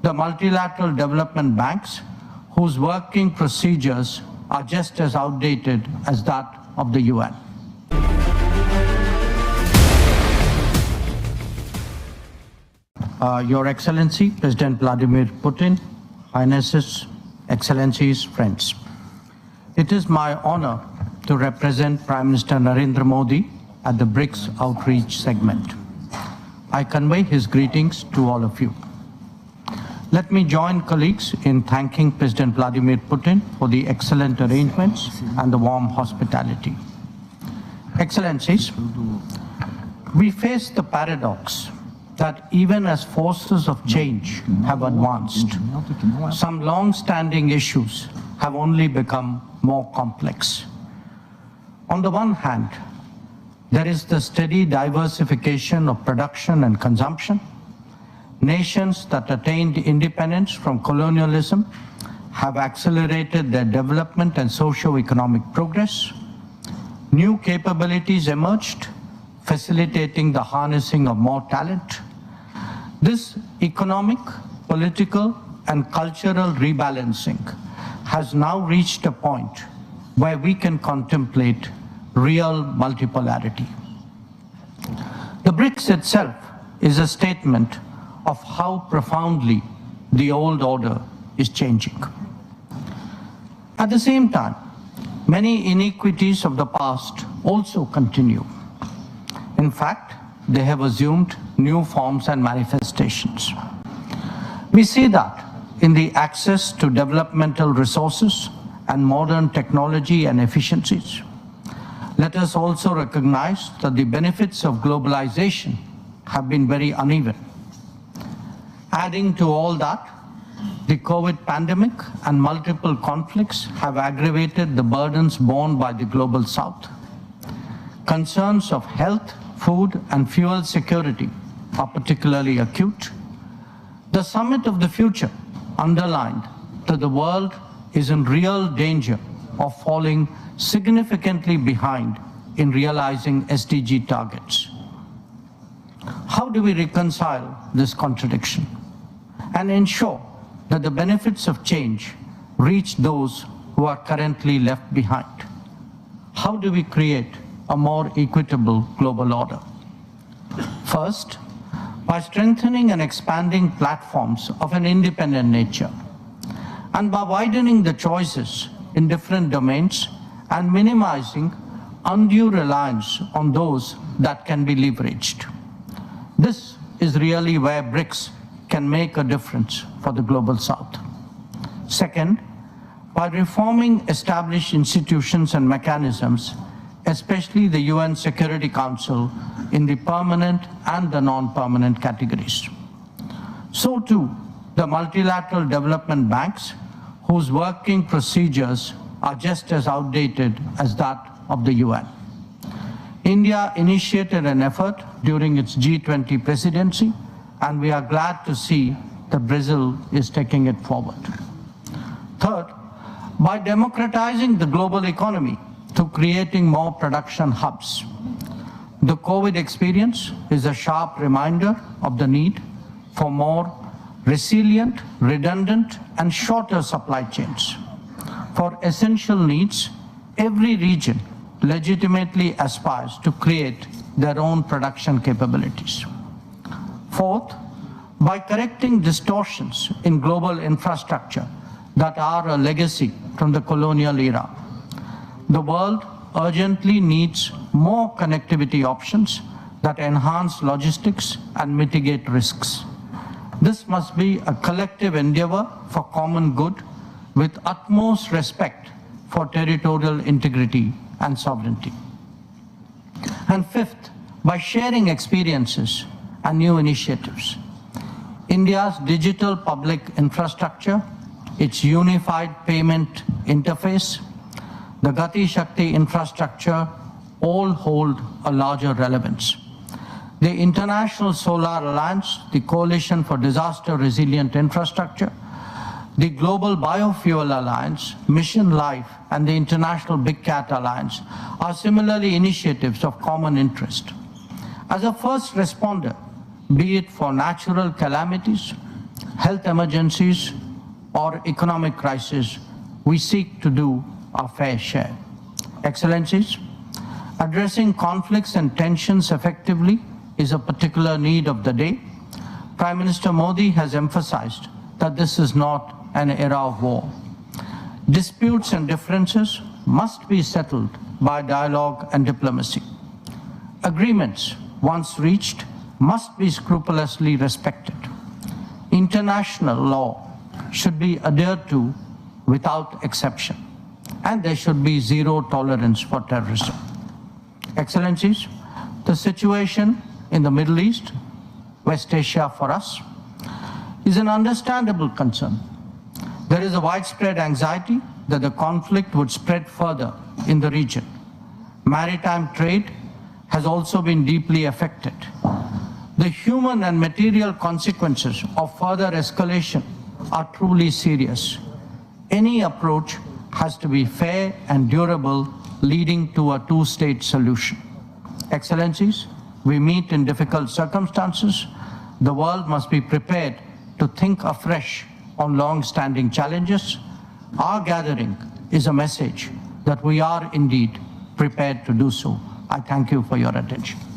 the multilateral development banks, whose working procedures are just as outdated as that of the UN. Your Excellency, President Vladimir Putin, Highnesses, Excellencies, friends. It is my honor to represent Prime Minister Narendra Modi at the BRICS outreach segment. I convey his greetings to all of you. Let me join colleagues in thanking President Vladimir Putin for the excellent arrangements and the warm hospitality. Excellencies, we face the paradox that even as forces of change have advanced, some long-standing issues have only become more complex. On the one hand, there is the steady diversification of production and consumption. Nations that attained independence from colonialism have accelerated their development and socio-economic progress. New capabilities emerged, facilitating the harnessing of more talent. This economic, political, and cultural rebalancing has now reached a point where we can contemplate real multipolarity. The BRICS itself is a statement of how profoundly the old order is changing. At the same time, many inequities of the past also continue. In fact, they have assumed new forms and manifestations. We see that in the access to developmental resources and modern technology and efficiencies. Let us also recognize that the benefits of globalization have been very uneven. Adding to all that, the COVID pandemic and multiple conflicts have aggravated the burdens borne by the global South. Concerns of health, food, and fuel security are particularly acute. The summit of the future underlined that the world is in real danger of falling significantly behind in realizing SDG targets. How do we reconcile this contradiction and ensure that the benefits of change reach those who are currently left behind? How do we create a more equitable global order? First, by strengthening and expanding platforms of an independent nature, and by widening the choices in different domains and minimizing undue reliance on those that can be leveraged. This is really where BRICS can make a difference for the global South. Second, by reforming established institutions and mechanisms, especially the UN Security Council in the permanent and the non-permanent categories. So too, the multilateral development banks, whose working procedures are just as outdated as that of the UN. India initiated an effort during its G20 presidency, and we are glad to see that Brazil is taking it forward. Third, by democratizing the global economy through creating more production hubs. The COVID experience is a sharp reminder of the need for more resilient, redundant, and shorter supply chains. For essential needs, every region legitimately aspires to create their own production capabilities. Fourth, by correcting distortions in global infrastructure that are a legacy from the colonial era. The world urgently needs more connectivity options that enhance logistics and mitigate risks. This must be a collective endeavor for common good with utmost respect for territorial integrity and sovereignty. And fifth, by sharing experiences and new initiatives. India's digital public infrastructure, its unified payment interface, the Gati Shakti infrastructure all hold a larger relevance. The International Solar Alliance, the Coalition for Disaster Resilient Infrastructure, the Global Biofuel Alliance, Mission Life, and the International Big Cat Alliance are similarly initiatives of common interest. As a first responder, be it for natural calamities, health emergencies, or economic crisis, we seek to do our fair share. Excellencies, addressing conflicts and tensions effectively is a particular need of the day. Prime Minister Modi has emphasized that this is not an era of war. Disputes and differences must be settled by dialogue and diplomacy. Agreements, once reached, must be scrupulously respected. International law should be adhered to without exception, and there should be zero tolerance for terrorism. Excellencies, the situation in the Middle East, West Asia for us, is an understandable concern. There is a widespread anxiety that the conflict would spread further in the region. Maritime trade has also been deeply affected. The human and material consequences of further escalation are truly serious. Any approach has to be fair and durable, leading to a two-state solution. Excellencies, we meet in difficult circumstances. The world must be prepared to think afresh on long-standing challenges. Our gathering is a message that we are indeed prepared to do so. I thank you for your attention.